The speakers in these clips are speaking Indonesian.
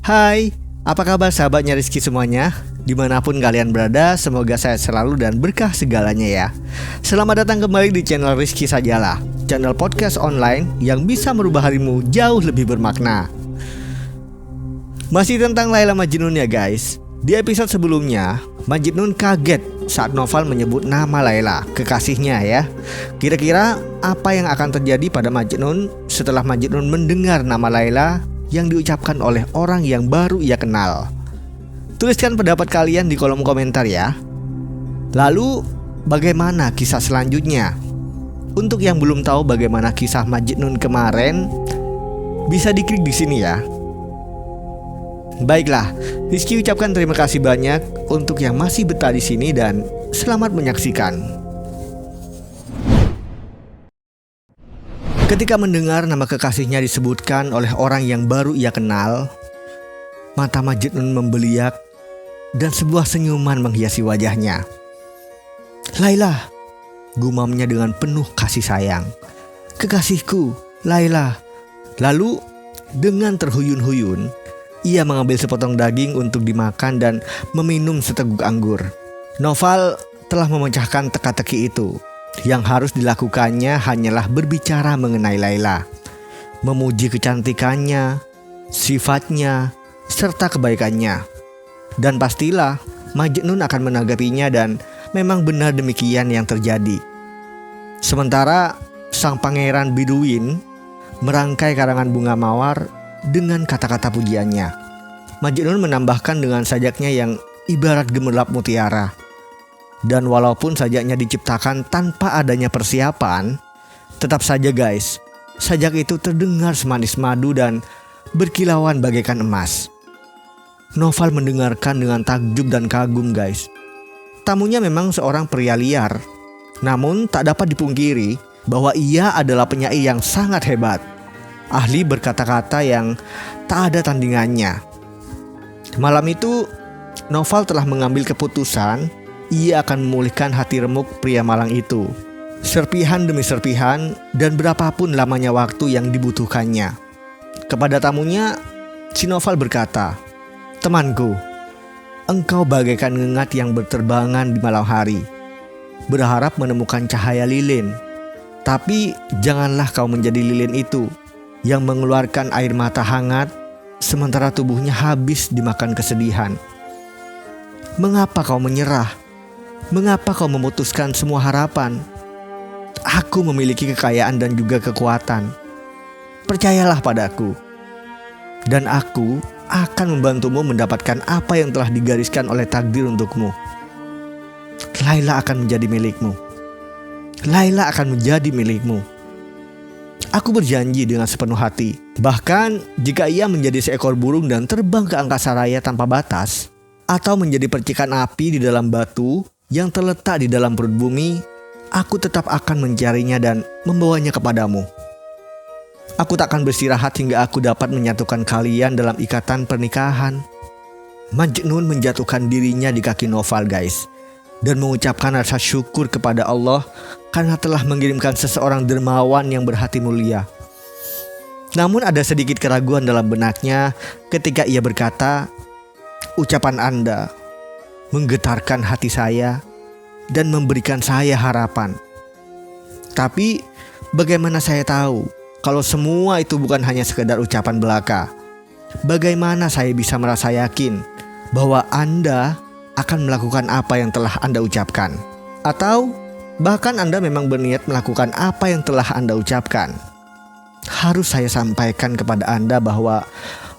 Hai, apa kabar sahabatnya Rizky semuanya? Dimanapun kalian berada, semoga sehat selalu dan berkah segalanya ya. Selamat datang kembali di channel Rizky Sajalah, channel podcast online yang bisa merubah harimu jauh lebih bermakna. Masih tentang Laila Majnun ya guys. Di episode sebelumnya, Majnun kaget saat Noval menyebut nama Laila, kekasihnya ya. Kira-kira apa yang akan terjadi pada Majnun setelah Majnun mendengar nama Laila yang diucapkan oleh orang yang baru ia kenal? Tuliskan pendapat kalian di kolom komentar ya. Lalu, bagaimana kisah selanjutnya? Untuk yang belum tahu bagaimana kisah Majnun kemarin, bisa diklik di sini ya. Baiklah, Rizky ucapkan terima kasih banyak untuk yang masih betah di sini dan selamat menyaksikan. Ketika mendengar nama kekasihnya disebutkan oleh orang yang baru ia kenal, mata Majnun membeliak dan sebuah senyuman menghiasi wajahnya. "Laila," gumamnya dengan penuh kasih sayang. "Kekasihku, Laila." Lalu dengan terhuyun-huyun, ia mengambil sepotong daging untuk dimakan dan meminum seteguk anggur. Noval telah memecahkan teka-teki itu. Yang harus dilakukannya hanyalah berbicara mengenai Laila, memuji kecantikannya, sifatnya, serta kebaikannya. Dan pastilah Majnun akan menanggapinya dan memang benar demikian yang terjadi. Sementara sang pangeran Biduin merangkai karangan bunga mawar dengan kata-kata pujiannya. Majnun menambahkan dengan sajaknya yang ibarat gemerlap mutiara. Dan walaupun sajaknya diciptakan tanpa adanya persiapan, tetap saja guys, sajak itu terdengar semanis madu dan berkilauan bagaikan emas. Noval mendengarkan dengan takjub dan kagum guys. Tamunya memang seorang pria liar, namun tak dapat dipungkiri bahwa ia adalah penyair yang sangat hebat. Ahli berkata-kata yang tak ada tandingannya. Malam itu, Noval telah mengambil keputusan ia akan memulihkan hati remuk pria malang itu. Serpihan demi serpihan dan berapapun lamanya waktu yang dibutuhkannya. Kepada tamunya, si Noval berkata, "Temanku, engkau bagaikan ngengat yang berterbangan di malam hari, berharap menemukan cahaya lilin. Tapi janganlah kau menjadi lilin itu yang mengeluarkan air mata hangat sementara tubuhnya habis dimakan kesedihan. Mengapa kau menyerah? Mengapa kau memutuskan semua harapan? Aku memiliki kekayaan dan juga kekuatan. Percayalah padaku, dan aku akan membantumu mendapatkan apa yang telah digariskan oleh takdir untukmu. Laila akan menjadi milikmu. Laila akan menjadi milikmu. Aku berjanji dengan sepenuh hati. Bahkan jika ia menjadi seekor burung dan terbang ke angkasa raya tanpa batas, atau menjadi percikan api di dalam batu yang terletak di dalam perut bumi, aku tetap akan mencarinya dan membawanya kepadamu. Aku tak akan beristirahat hingga aku dapat menyatukan kalian dalam ikatan pernikahan." Majnun menjatuhkan dirinya di kaki Noval guys, dan mengucapkan rasa syukur kepada Allah karena telah mengirimkan seseorang dermawan yang berhati mulia. Namun ada sedikit keraguan dalam benaknya ketika ia berkata, "Ucapan Anda menggetarkan hati saya dan memberikan saya harapan. Tapi bagaimana saya tahu kalau semua itu bukan hanya sekedar ucapan belaka? Bagaimana saya bisa merasa yakin bahwa Anda akan melakukan apa yang telah Anda ucapkan? Atau bahkan Anda memang berniat melakukan apa yang telah Anda ucapkan? Harus saya sampaikan kepada Anda bahwa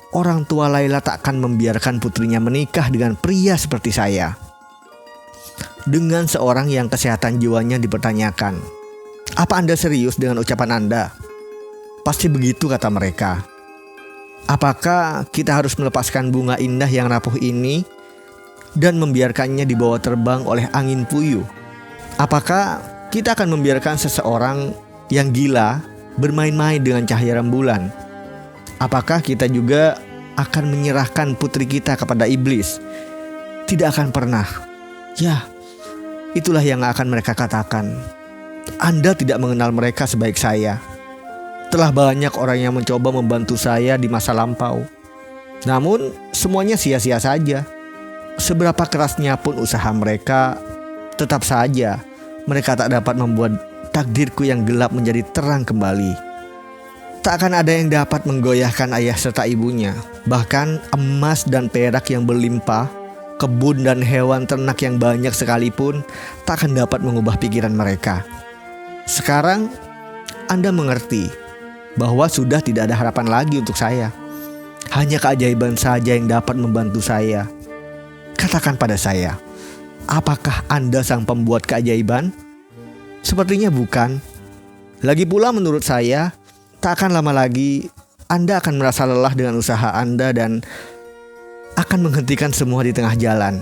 orang tua Laila tak akan membiarkan putrinya menikah dengan pria seperti saya." Dengan seorang yang kesehatan jiwanya dipertanyakan, "Apa Anda serius dengan ucapan Anda?" "Pasti begitu," kata mereka. "Apakah kita harus melepaskan bunga indah yang rapuh ini dan membiarkannya dibawa terbang oleh angin puyuh? Apakah kita akan membiarkan seseorang yang gila bermain-main dengan cahaya rembulan? Apakah kita juga akan menyerahkan putri kita kepada iblis? Tidak akan pernah." Ya, itulah yang akan mereka katakan. Anda tidak mengenal mereka sebaik saya. Telah banyak orang yang mencoba membantu saya di masa lampau. Namun semuanya sia-sia saja. Seberapa kerasnya pun usaha mereka, tetap saja mereka tak dapat membuat takdirku yang gelap menjadi terang kembali. Tak akan ada yang dapat menggoyahkan ayah serta ibunya. Bahkan emas dan perak yang berlimpah, kebun dan hewan ternak yang banyak sekalipun tak akan dapat mengubah pikiran mereka. Sekarang Anda mengerti bahwa sudah tidak ada harapan lagi untuk saya. Hanya keajaiban saja yang dapat membantu saya. Katakan pada saya, apakah Anda sang pembuat keajaiban? Sepertinya bukan. Lagi pula menurut saya, tak akan lama lagi Anda akan merasa lelah dengan usaha Anda dan akan menghentikan semua di tengah jalan.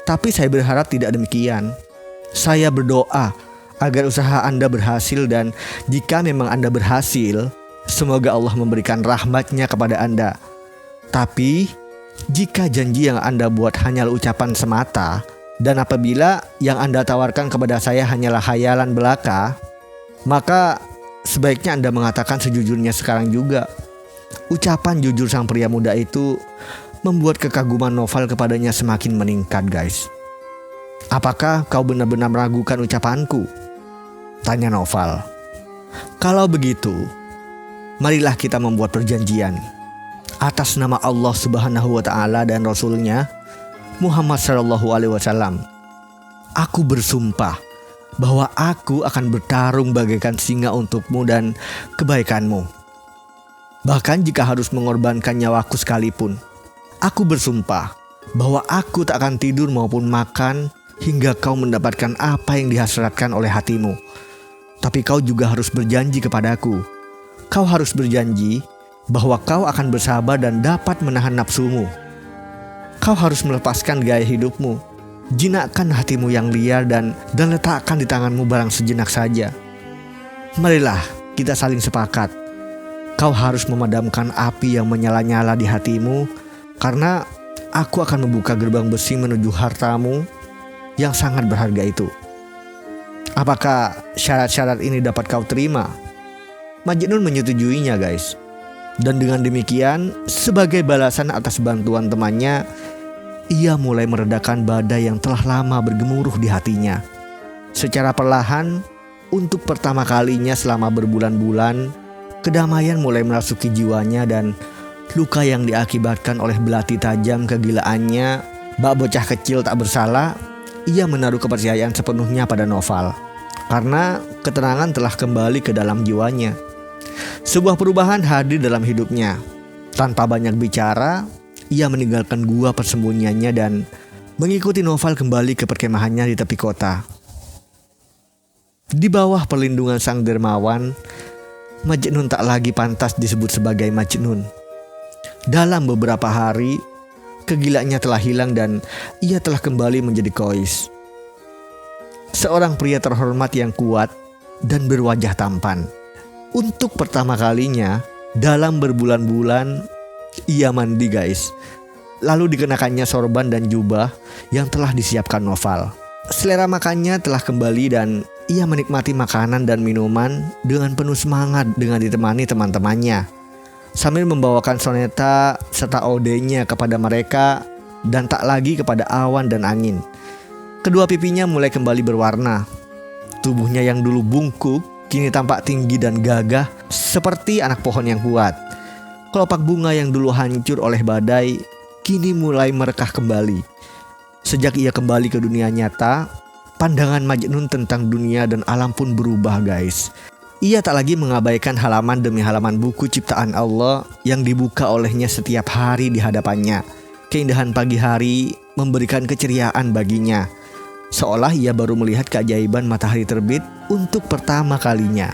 Tapi saya berharap tidak demikian. Saya berdoa agar usaha Anda berhasil, dan jika memang Anda berhasil, semoga Allah memberikan rahmat-Nya kepada Anda. Tapi jika janji yang Anda buat hanyalah ucapan semata, dan apabila yang Anda tawarkan kepada saya hanyalah khayalan belaka, maka sebaiknya Anda mengatakan sejujurnya sekarang juga. Ucapan jujur sang pria muda itu membuat kekaguman Noval kepadanya semakin meningkat, guys. Apakah kau benar-benar meragukan ucapanku? Tanya Noval. Kalau begitu, marilah kita membuat perjanjian. Atas nama Allah Subhanahu wa Ta'ala dan Rasul-Nya Muhammad Sallallahu Alaihi Wasallam, aku bersumpah bahwa aku akan bertarung bagaikan singa untukmu dan kebaikanmu. Bahkan jika harus mengorbankan nyawaku sekalipun, aku bersumpah bahwa aku tak akan tidur maupun makan hingga kau mendapatkan apa yang dihasratkan oleh hatimu. Tapi kau juga harus berjanji kepadaku. Kau harus berjanji bahwa kau akan bersabar dan dapat menahan nafsumu. Kau harus melepaskan gaya hidupmu, jinakkan hatimu yang liar dan letakkan di tanganmu barang sejenak saja. Marilah kita saling sepakat. Kau harus memadamkan api yang menyala-nyala di hatimu, karena aku akan membuka gerbang besi menuju hartamu yang sangat berharga itu. Apakah syarat-syarat ini dapat kau terima? Majnun menyetujuinya, guys. Dan dengan demikian, sebagai balasan atas bantuan temannya, ia mulai meredakan badai yang telah lama bergemuruh di hatinya. Secara perlahan, untuk pertama kalinya selama berbulan-bulan, kedamaian mulai merasuki jiwanya, dan luka yang diakibatkan oleh belati tajam kegilaannya, bak bocah kecil tak bersalah, ia menaruh kepercayaan sepenuhnya pada Noval. Karena ketenangan telah kembali ke dalam jiwanya. Sebuah perubahan hadir dalam hidupnya. Tanpa banyak bicara, ia meninggalkan gua persembunyiannya dan mengikuti Noval kembali ke perkemahannya di tepi kota. Di bawah perlindungan sang dermawan, Majnun tak lagi pantas disebut sebagai Majnun. Dalam beberapa hari, kegilaannya telah hilang dan ia telah kembali menjadi Kois. Seorang pria terhormat yang kuat dan berwajah tampan. Untuk pertama kalinya dalam berbulan-bulan ia mandi, guys. Lalu dikenakannya sorban dan jubah yang telah disiapkan Noval. Selera makannya telah kembali dan ia menikmati makanan dan minuman dengan penuh semangat dengan ditemani teman-temannya, sambil membawakan soneta serta odenya kepada mereka dan tak lagi kepada awan dan angin. Kedua pipinya mulai kembali berwarna. Tubuhnya yang dulu bungkuk kini tampak tinggi dan gagah seperti anak pohon yang kuat. Kelopak bunga yang dulu hancur oleh badai kini mulai merekah kembali. Sejak ia kembali ke dunia nyata, pandangan Majnun tentang dunia dan alam pun berubah, guys. Ia tak lagi mengabaikan halaman demi halaman buku ciptaan Allah yang dibuka olehnya setiap hari di hadapannya. Keindahan pagi hari memberikan keceriaan baginya, seolah ia baru melihat keajaiban matahari terbit untuk pertama kalinya.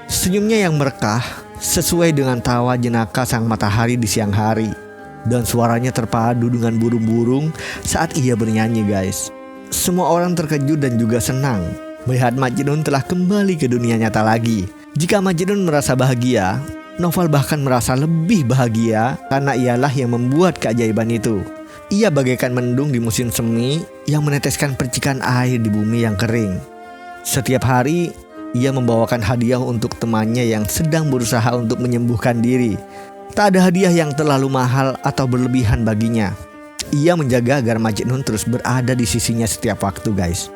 Senyumnya yang merekah sesuai dengan tawa jenaka sang matahari di siang hari, dan suaranya terpadu dengan burung-burung saat ia bernyanyi, guys. Semua orang terkejut dan juga senang melihat Majnun telah kembali ke dunia nyata lagi. Jika Majnun merasa bahagia, Noval bahkan merasa lebih bahagia karena ialah yang membuat keajaiban itu. Ia bagaikan mendung di musim semi yang meneteskan percikan air di bumi yang kering. Setiap hari, ia membawakan hadiah untuk temannya yang sedang berusaha untuk menyembuhkan diri. Tak ada hadiah yang terlalu mahal atau berlebihan baginya. Ia menjaga agar Majnun terus berada di sisinya setiap waktu, guys.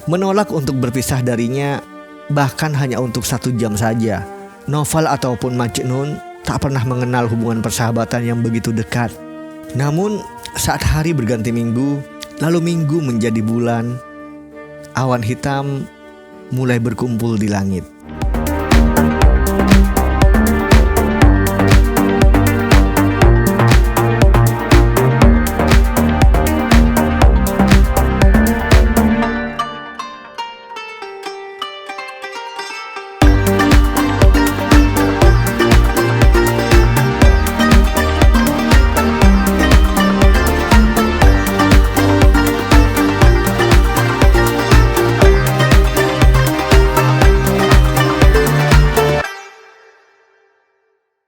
Menolak untuk berpisah darinya, bahkan hanya untuk 1 jam saja. Noval ataupun Majnun tak pernah mengenal hubungan persahabatan yang begitu dekat. Namun saat hari berganti minggu, lalu minggu menjadi bulan, awan hitam mulai berkumpul di langit.